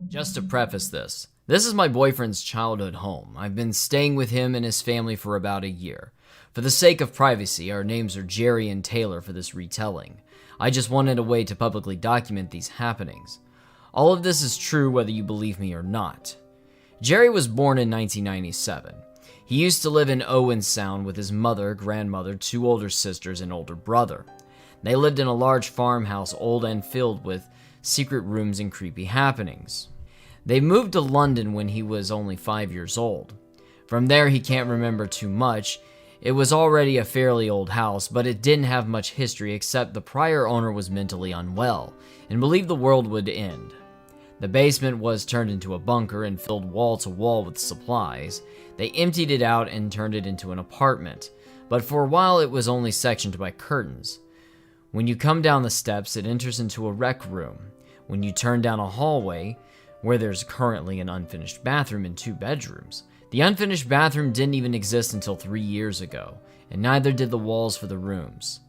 Just to preface this is my boyfriend's childhood home. I've been staying with him and his family for about a year. For the sake of privacy, our names are Jerry and Taylor for this retelling. I just wanted a way to publicly document these happenings. All of this is true whether you believe me or not. Jerry was born in 1997. He used to live in Owen Sound with his mother, grandmother, 2 older sisters, and older brother. They lived in a large farmhouse, old and filled with secret rooms and creepy happenings. They moved to London when he was only 5 years old. From there, he can't remember too much. It was already a fairly old house, but it didn't have much history except the prior owner was mentally unwell and believed the world would end. The basement was turned into a bunker and filled wall to wall with supplies. They emptied it out and turned it into an apartment, but for a while it was only sectioned by curtains. When you come down the steps, it enters into a rec room. When you turn down a hallway, where there's currently an unfinished bathroom and 2 bedrooms. The unfinished bathroom didn't even exist until 3 years ago, and neither did the walls for the rooms.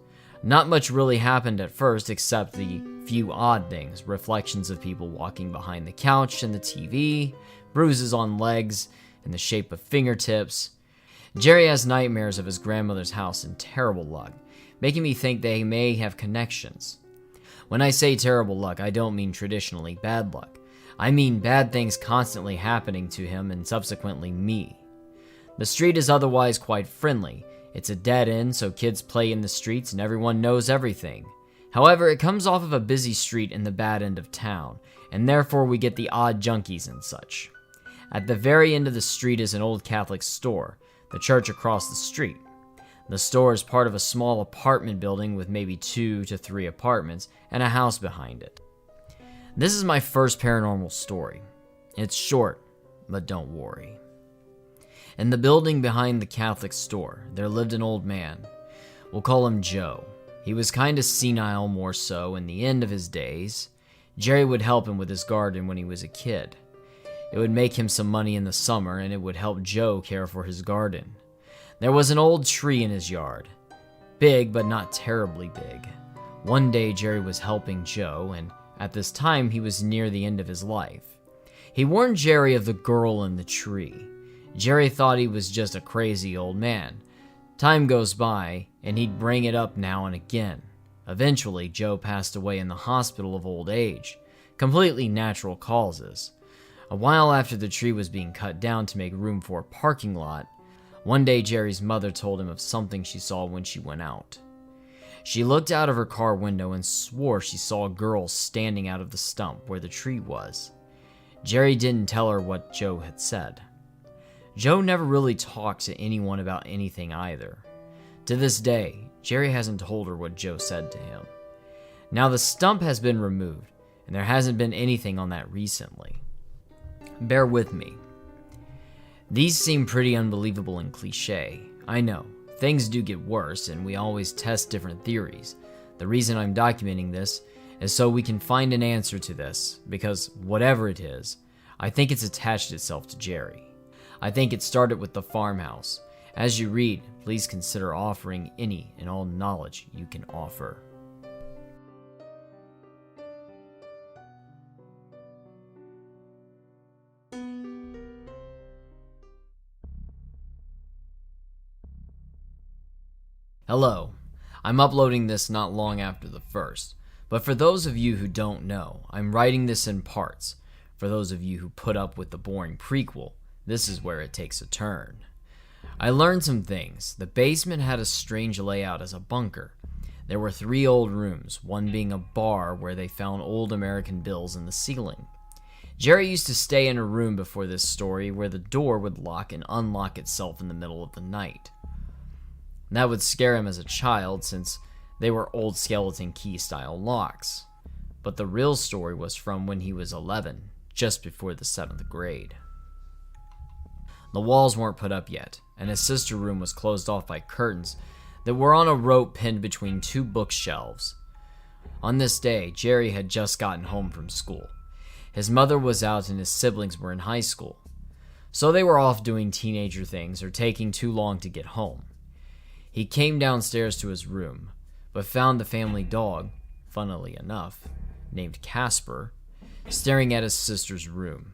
Not much really happened at first except the few odd things, reflections of people walking behind the couch and the TV, bruises on legs in the shape of fingertips. Jerry has nightmares of his grandmother's house and terrible luck, making me think they may have connections. When I say terrible luck, I don't mean traditionally bad luck. I mean bad things constantly happening to him and subsequently me. The street is otherwise quite friendly. It's a dead end, so kids play in the streets and everyone knows everything. However, it comes off of a busy street in the bad end of town, and therefore we get the odd junkies and such. At the very end of the street is an old Catholic store, the church across the street. The store is part of a small apartment building with maybe 2 to 3 apartments and a house behind it. This is my first paranormal story. It's short, but don't worry. In the building behind the Catholic store, there lived an old man. We'll call him Joe. He was kinda senile more so in the end of his days. Jerry would help him with his garden when he was a kid. It would make him some money in the summer and it would help Joe care for his garden. There was an old tree in his yard. Big, but not terribly big. One day Jerry was helping Joe, and at this time he was near the end of his life. He warned Jerry of the girl in the tree. Jerry thought he was just a crazy old man. Time goes by, and he'd bring it up now and again. Eventually, Joe passed away in the hospital of old age, completely natural causes. A while after the tree was being cut down to make room for a parking lot, one day Jerry's mother told him of something she saw when she went out. She looked out of her car window and swore she saw a girl standing out of the stump where the tree was. Jerry didn't tell her what Joe had said. Joe never really talked to anyone about anything either. To this day, Jerry hasn't told her what Joe said to him. Now the stump has been removed, and there hasn't been anything on that recently. Bear with me. These seem pretty unbelievable and cliche. I know, things do get worse, and we always test different theories. The reason I'm documenting this is so we can find an answer to this, because whatever it is, I think it's attached itself to Jerry. I think it started with the farmhouse. As you read, please consider offering any and all knowledge you can offer. Hello, I'm uploading this not long after the first, but for those of you who don't know, I'm writing this in parts. For those of you who put up with the boring prequel, this is where it takes a turn. I learned some things. The basement had a strange layout as a bunker. There were 3 old rooms, one being a bar where they found old American bills in the ceiling. Jerry used to stay in a room before this story where the door would lock and unlock itself in the middle of the night. That would scare him as a child since they were old skeleton key style locks. But the real story was from when he was 11, just before the 7th grade. The walls weren't put up yet, and his sister room was closed off by curtains that were on a rope pinned between 2 bookshelves. On this day, Jerry had just gotten home from school. His mother was out and his siblings were in high school. So they were off doing teenager things or taking too long to get home. He came downstairs to his room, but found the family dog, funnily enough, named Casper, staring at his sister's room.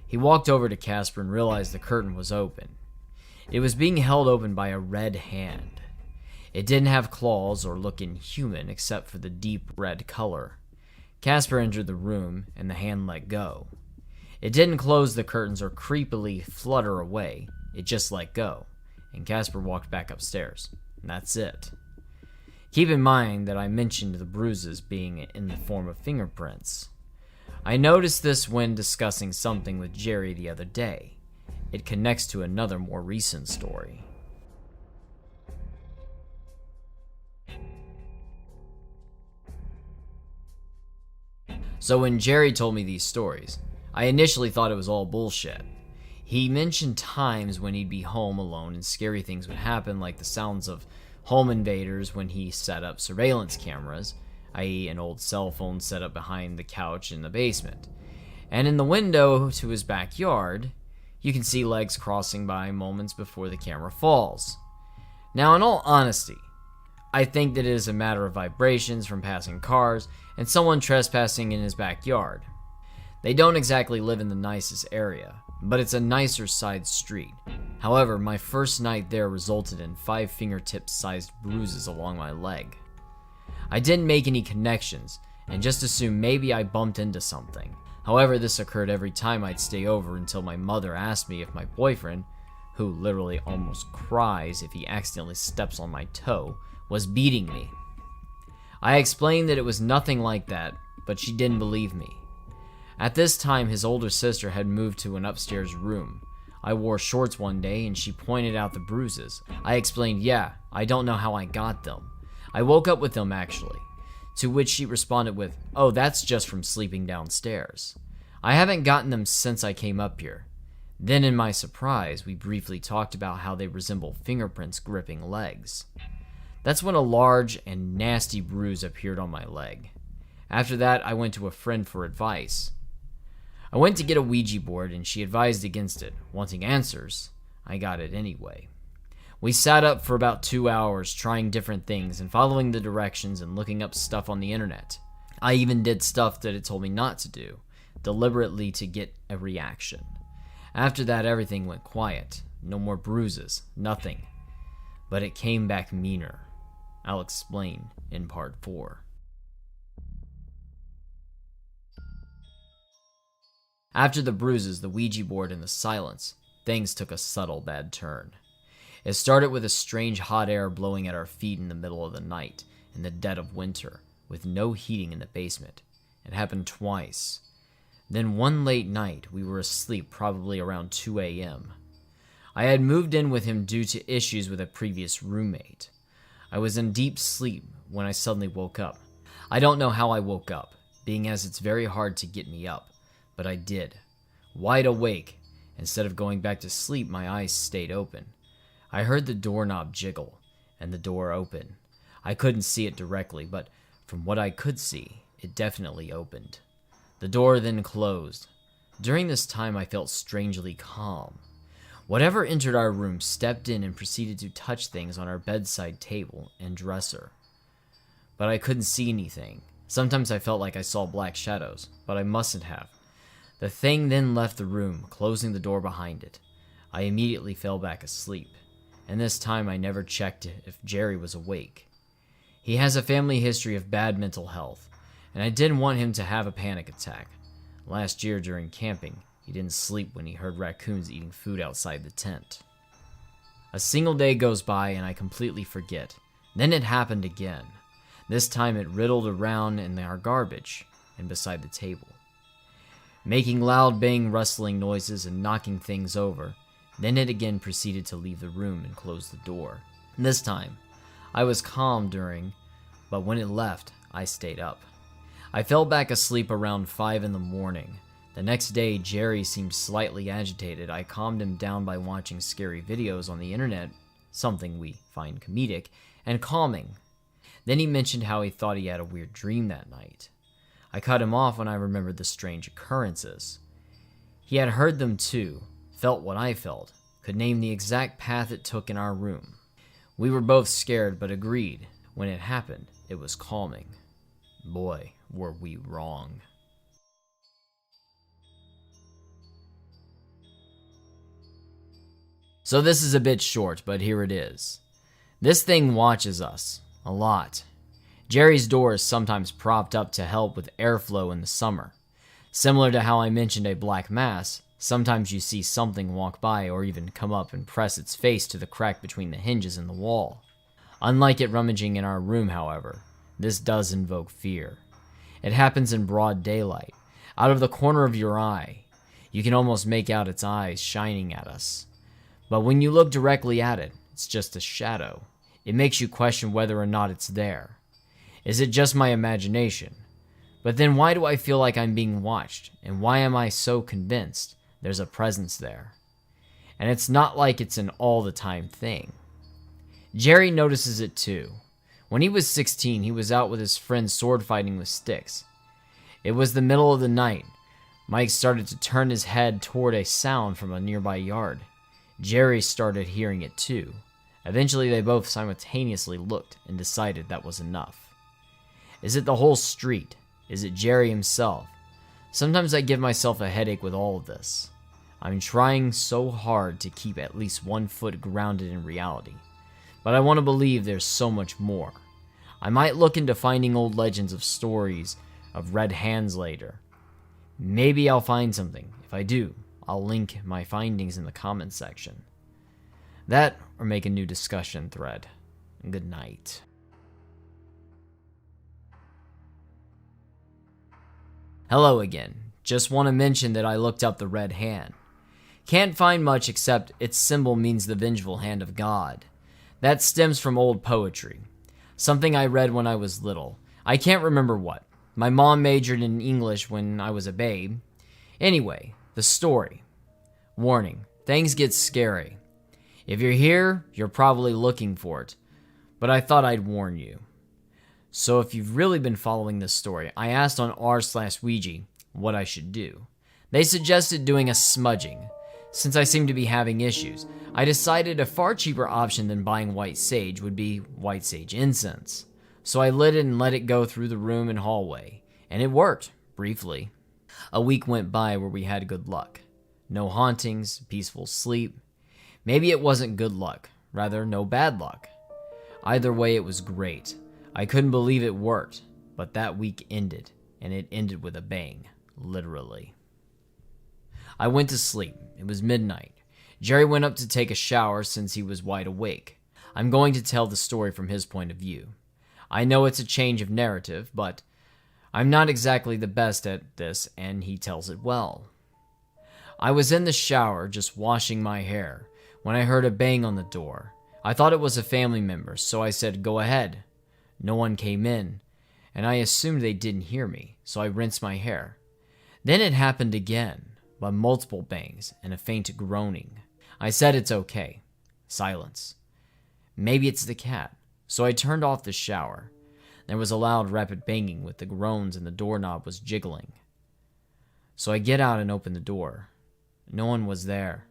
He walked over to Casper and realized the curtain was open. It was being held open by a red hand. It didn't have claws or look inhuman except for the deep red color. Casper entered the room and the hand let go. It didn't close the curtains or creepily flutter away. It just let go, and Casper walked back upstairs. And that's it. Keep in mind that I mentioned the bruises being in the form of fingerprints. I noticed this when discussing something with Jerry the other day. It connects to another more recent story. So when Jerry told me these stories, I initially thought it was all bullshit. He mentioned times when he'd be home alone and scary things would happen, like the sounds of home invaders when he set up surveillance cameras, i.e. an old cell phone set up behind the couch in the basement. And in the window to his backyard, you can see legs crossing by moments before the camera falls. Now, in all honesty, I think that it is a matter of vibrations from passing cars and someone trespassing in his backyard. They don't exactly live in the nicest area, but it's a nicer side street. However, my first night there resulted in 5 fingertip-sized bruises along my leg. I didn't make any connections, and just assumed maybe I bumped into something. However, this occurred every time I'd stay over until my mother asked me if my boyfriend, who literally almost cries if he accidentally steps on my toe, was beating me. I explained that it was nothing like that, but she didn't believe me. At this time, his older sister had moved to an upstairs room. I wore shorts one day and she pointed out the bruises. I explained, yeah, I don't know how I got them. I woke up with them actually. To which she responded with, oh, that's just from sleeping downstairs. I haven't gotten them since I came up here. Then in my surprise, we briefly talked about how they resemble fingerprints gripping legs. That's when a large and nasty bruise appeared on my leg. After that, I went to a friend for advice. I went to get a Ouija board and she advised against it. Wanting answers, I got it anyway. We sat up for about 2 hours trying different things and following the directions and looking up stuff on the internet. I even did stuff that it told me not to do, deliberately to get a reaction. After that, everything went quiet. No more bruises, nothing. But it came back meaner. I'll explain in part 4. After the bruises, the Ouija board, and the silence, things took a subtle bad turn. It started with a strange hot air blowing at our feet in the middle of the night, in the dead of winter, with no heating in the basement. It happened twice. Then one late night, we were asleep probably around 2 a.m. I had moved in with him due to issues with a previous roommate. I was in deep sleep when I suddenly woke up. I don't know how I woke up, being as it's very hard to get me up. But I did. Wide awake. Instead of going back to sleep, my eyes stayed open. I heard the doorknob jiggle, and the door open. I couldn't see it directly, but from what I could see, it definitely opened. The door then closed. During this time, I felt strangely calm. Whatever entered our room stepped in and proceeded to touch things on our bedside table and dresser. But I couldn't see anything. Sometimes I felt like I saw black shadows, but I mustn't have. The thing then left the room, closing the door behind it. I immediately fell back asleep, and this time I never checked if Jerry was awake. He has a family history of bad mental health, and I didn't want him to have a panic attack. Last year during camping, he didn't sleep when he heard raccoons eating food outside the tent. A single day goes by and I completely forget. Then it happened again. This time it riddled around in our garbage and beside the table, making loud bang rustling noises and knocking things over. Then it again proceeded to leave the room and close the door. This time, I was calm but when it left, I stayed up. I fell back asleep around 5 in the morning. The next day, Jerry seemed slightly agitated. I calmed him down by watching scary videos on the internet, something we find comedic and calming. Then he mentioned how he thought he had a weird dream that night. I cut him off when I remembered the strange occurrences. He had heard them too, felt what I felt, could name the exact path it took in our room. We were both scared, but agreed when it happened, it was calming. Boy, were we wrong. So this is a bit short, but here it is. This thing watches us. A lot. Jerry's door is sometimes propped up to help with airflow in the summer. Similar to how I mentioned a black mass, sometimes you see something walk by or even come up and press its face to the crack between the hinges in the wall. Unlike it rummaging in our room, however, this does invoke fear. It happens in broad daylight, out of the corner of your eye. You can almost make out its eyes shining at us. But when you look directly at it, it's just a shadow. It makes you question whether or not it's there. Is it just my imagination? But then why do I feel like I'm being watched? And why am I so convinced there's a presence there? And it's not like it's an all-the-time thing. Jerry notices it too. When he was 16, he was out with his friends sword fighting with sticks. It was the middle of the night. Mike started to turn his head toward a sound from a nearby yard. Jerry started hearing it too. Eventually, they both simultaneously looked and decided that was enough. Is it the whole street? Is it Jerry himself? Sometimes I give myself a headache with all of this. I'm trying so hard to keep at least 1 foot grounded in reality. But I want to believe there's so much more. I might look into finding old legends of stories of red hands later. Maybe I'll find something. If I do, I'll link my findings in the comments section. That, or make a new discussion thread. Good night. Hello again. Just want to mention that I looked up the red hand. Can't find much except its symbol means the vengeful hand of God. That stems from old poetry. Something I read when I was little. I can't remember what. My mom majored in English when I was a babe. Anyway, the story. Warning, things get scary. If you're here, you're probably looking for it. But I thought I'd warn you. So if you've really been following this story, I asked on r/Ouija what I should do. They suggested doing a smudging. Since I seem to be having issues, I decided a far cheaper option than buying white sage would be white sage incense. So I lit it and let it go through the room and hallway. And it worked, briefly. A week went by where we had good luck. No hauntings, peaceful sleep. Maybe it wasn't good luck, rather no bad luck. Either way, it was great. I couldn't believe it worked, but that week ended, and it ended with a bang, literally. I went to sleep. It was midnight. Jerry went up to take a shower since he was wide awake. I'm going to tell the story from his point of view. I know it's a change of narrative, but I'm not exactly the best at this, and he tells it well. I was in the shower, just washing my hair, when I heard a bang on the door. I thought it was a family member, so I said, "Go ahead." No one came in, and I assumed they didn't hear me, so I rinsed my hair. Then it happened again, but multiple bangs and a faint groaning. I said it's okay. Silence. Maybe it's the cat, so I turned off the shower. There was a loud rapid banging with the groans and the doorknob was jiggling. So I get out and open the door. No one was there.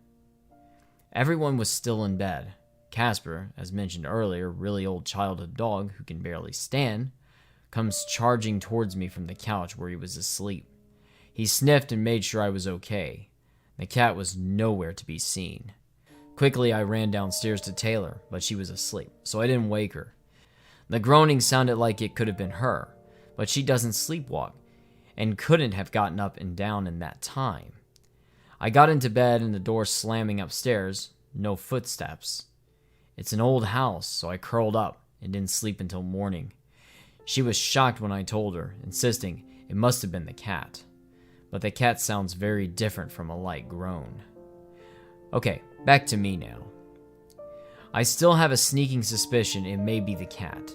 Everyone was still in bed. Casper, as mentioned earlier, really old childhood dog who can barely stand, comes charging towards me from the couch where he was asleep. He sniffed and made sure I was okay. The cat was nowhere to be seen. Quickly, I ran downstairs to Taylor, but she was asleep, so I didn't wake her. The groaning sounded like it could have been her, but she doesn't sleepwalk, and couldn't have gotten up and down in that time. I got into bed and the door slamming upstairs, no footsteps. It's an old house, so I curled up and didn't sleep until morning. She was shocked when I told her, insisting it must have been the cat. But the cat sounds very different from a light groan. Okay, back to me now. I still have a sneaking suspicion it may be the cat.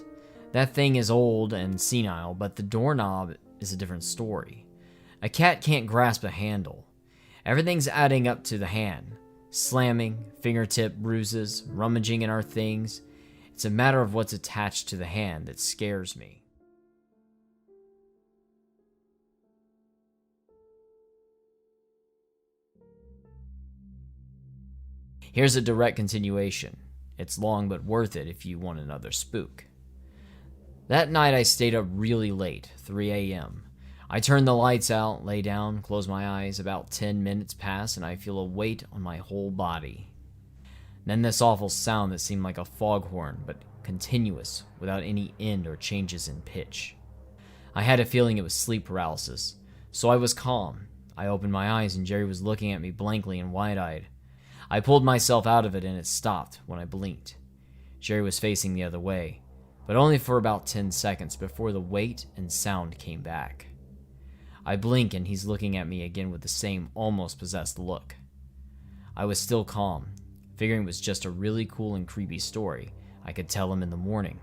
That thing is old and senile, but the doorknob is a different story. A cat can't grasp a handle. Everything's adding up to the hand. Slamming, fingertip bruises, rummaging in our things. It's a matter of what's attached to the hand that scares me. Here's a direct continuation. It's long but worth it if you want another spook. That night I stayed up really late, 3 a.m. I turned the lights out, lay down, close my eyes. About 10 minutes pass and I feel a weight on my whole body. Then this awful sound that seemed like a foghorn, but continuous, without any end or changes in pitch. I had a feeling it was sleep paralysis, so I was calm. I opened my eyes and Jerry was looking at me blankly and wide-eyed. I pulled myself out of it and it stopped when I blinked. Jerry was facing the other way, but only for about 10 seconds before the weight and sound came back. I blink and he's looking at me again with the same almost possessed look. I was still calm, figuring it was just a really cool and creepy story I could tell him in the morning.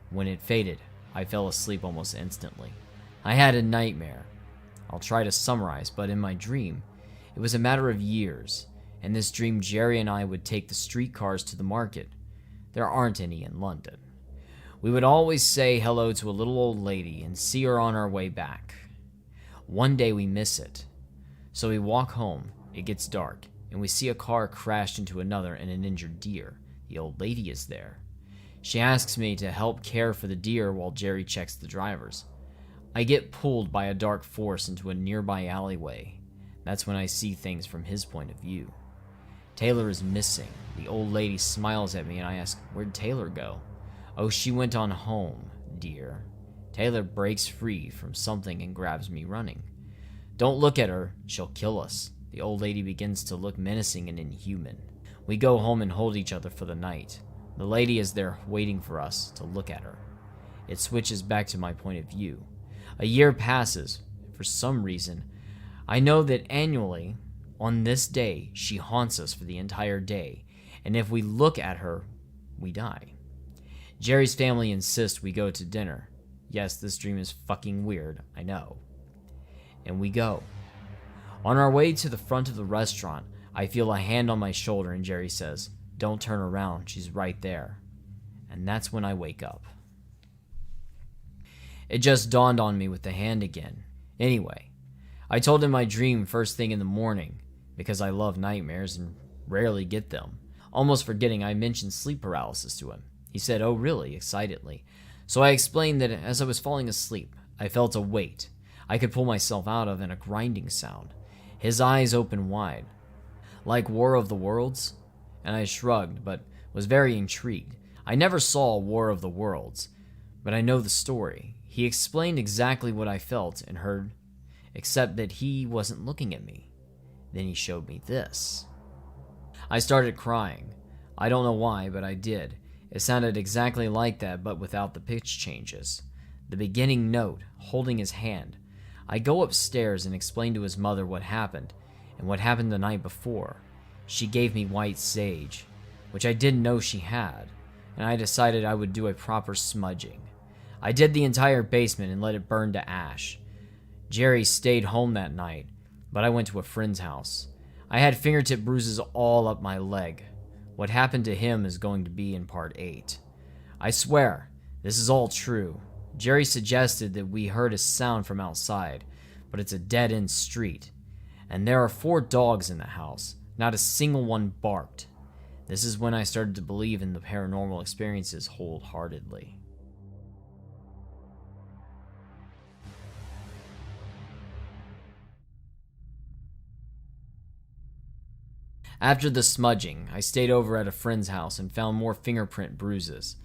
When it faded, I fell asleep almost instantly. I had a nightmare. I'll try to summarize, but in my dream, it was a matter of years. In this dream, Jerry and I would take the streetcars to the market. There aren't any in London. We would always say hello to a little old lady and see her on our way back. One day we miss it. So we walk home, it gets dark, and we see a car crashed into another and an injured deer. The old lady is there. She asks me to help care for the deer while Jerry checks the drivers. I get pulled by a dark force into a nearby alleyway. That's when I see things from his point of view. Taylor is missing. The old lady smiles at me and I ask, "Where'd Taylor go?" "Oh, she went on home, dear." Taylor breaks free from something and grabs me running. "Don't look at her, she'll kill us." The old lady begins to look menacing and inhuman. We go home and hold each other for the night. The lady is there waiting for us to look at her. It switches back to my point of view. A year passes. For some reason, I know that annually, on this day, she haunts us for the entire day, and if we look at her, we die. Jerry's family insists we go to dinner. Yes, this dream is fucking weird, I know. And we go. On our way to the front of the restaurant, I feel a hand on my shoulder and Jerry says, "Don't turn around, she's right there." And that's when I wake up. It just dawned on me with the hand again. Anyway, I told him my dream first thing in the morning, because I love nightmares and rarely get them. Almost forgetting, I mentioned sleep paralysis to him. He said, "Oh really?" excitedly. So I explained that as I was falling asleep, I felt a weight I could pull myself out of and a grinding sound. His eyes opened wide. "Like War of the Worlds?" And I shrugged, but was very intrigued. I never saw War of the Worlds, but I know the story. He explained exactly what I felt and heard, except that he wasn't looking at me. Then he showed me this. I started crying. I don't know why, but I did. It sounded exactly like that, but without the pitch changes. The beginning note, holding his hand. I go upstairs and explain to his mother what happened, and what happened the night before. She gave me white sage, which I didn't know she had, and I decided I would do a proper smudging. I did the entire basement and let it burn to ash. Jerry stayed home that night, but I went to a friend's house. I had fingertip bruises all up my leg. What happened to him is going to be in part 8. I swear, this is all true. Jerry suggested that we heard a sound from outside, but it's a dead-end street. And there are 4 dogs in the house. Not a single one barked. This is when I started to believe in the paranormal experiences wholeheartedly. After the smudging, I stayed over at a friend's house and found more fingerprint bruises.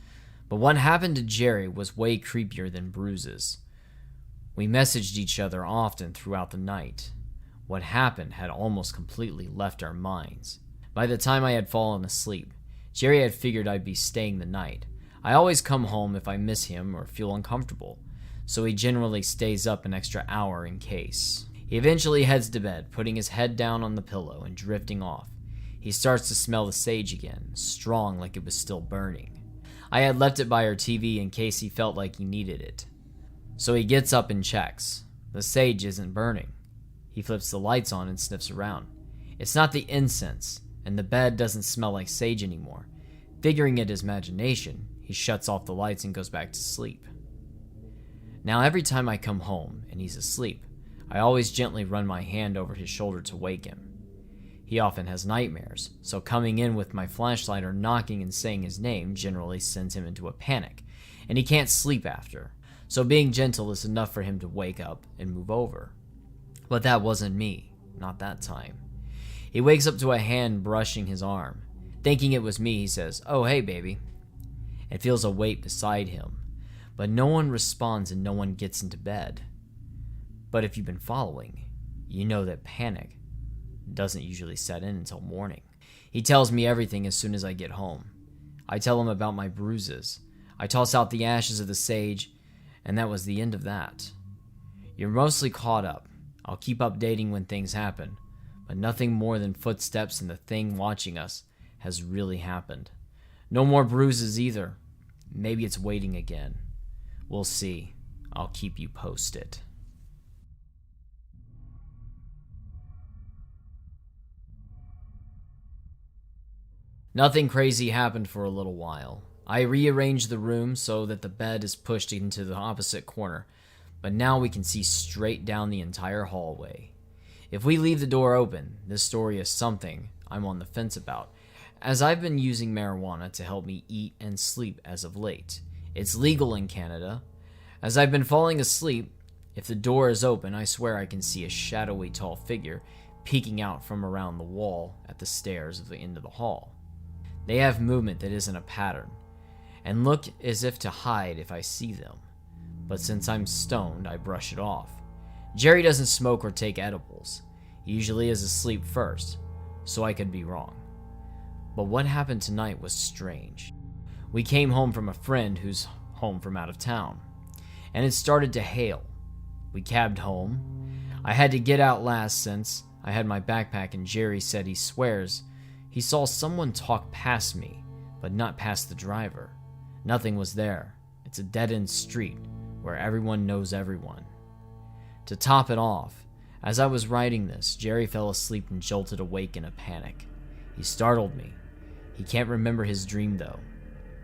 But what happened to Jerry was way creepier than bruises. We messaged each other often throughout the night. What happened had almost completely left our minds. By the time I had fallen asleep, Jerry had figured I'd be staying the night. I always come home if I miss him or feel uncomfortable, so he generally stays up an extra hour in case. He eventually heads to bed, putting his head down on the pillow and drifting off. He starts to smell the sage again, strong like it was still burning. I had left it by our TV in case he felt like he needed it. So he gets up and checks. The sage isn't burning. He flips the lights on and sniffs around. It's not the incense, and the bed doesn't smell like sage anymore. Figuring it his imagination, he shuts off the lights and goes back to sleep. Now every time I come home and he's asleep, I always gently run my hand over his shoulder to wake him. He often has nightmares, so coming in with my flashlight or knocking and saying his name generally sends him into a panic, and he can't sleep after, so being gentle is enough for him to wake up and move over. But that wasn't me, not that time. He wakes up to a hand brushing his arm. Thinking it was me, he says, "Oh, hey, baby," and feels a weight beside him, but no one responds and no one gets into bed. But if you've been following, you know that panic doesn't usually set in until morning. He tells me everything as soon as I get home. I tell him about my bruises. I toss out the ashes of the sage, and that was the end of that. You're mostly caught up. I'll keep updating when things happen, but nothing more than footsteps and the thing watching us has really happened. No more bruises either. Maybe it's waiting again. We'll see. I'll keep you posted. Nothing crazy happened for a little while. I rearranged the room so that the bed is pushed into the opposite corner, but now we can see straight down the entire hallway. If we leave the door open, this story is something I'm on the fence about, as I've been using marijuana to help me eat and sleep as of late. It's legal in Canada. As I've been falling asleep, if the door is open, I swear I can see a shadowy tall figure peeking out from around the wall at the stairs of the end of the hall. They have movement that isn't a pattern, and look as if to hide if I see them. But since I'm stoned, I brush it off. Jerry doesn't smoke or take edibles. He usually is asleep first, so I could be wrong. But what happened tonight was strange. We came home from a friend who's home from out of town, and it started to hail. We cabbed home. I had to get out last since I had my backpack, and Jerry said he swears he saw someone talk past me, but not past the driver. Nothing was there. It's a dead-end street where everyone knows everyone. To top it off, as I was writing this, Jerry fell asleep and jolted awake in a panic. He startled me. He can't remember his dream though.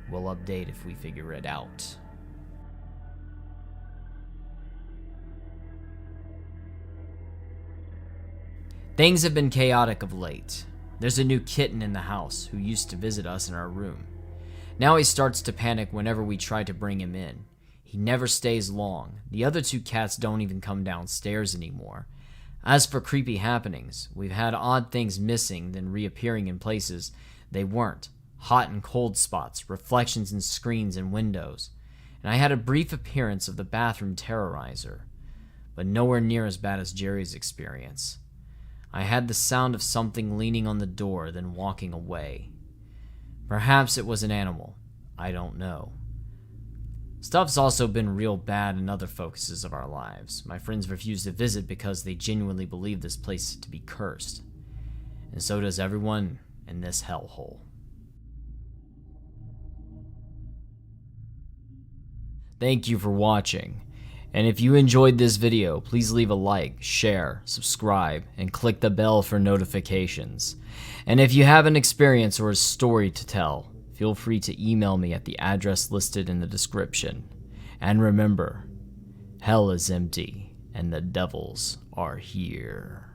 We'll update if we figure it out. Things have been chaotic of late. There's a new kitten in the house who used to visit us in our room. Now he starts to panic whenever we try to bring him in. He never stays long. The other two cats don't even come downstairs anymore. As for creepy happenings, we've had odd things missing then reappearing in places they weren't. Hot and cold spots, reflections in screens and windows. And I had a brief appearance of the bathroom terrorizer, but nowhere near as bad as Jerry's experience. I had the sound of something leaning on the door, then walking away. Perhaps it was an animal. I don't know. Stuff's also been real bad in other focuses of our lives. My friends refuse to visit because they genuinely believe this place to be cursed. And so does everyone in this hellhole. Thank you for watching. And if you enjoyed this video, please leave a like, share, subscribe, and click the bell for notifications. And if you have an experience or a story to tell, feel free to email me at the address listed in the description. And remember, hell is empty and the devils are here.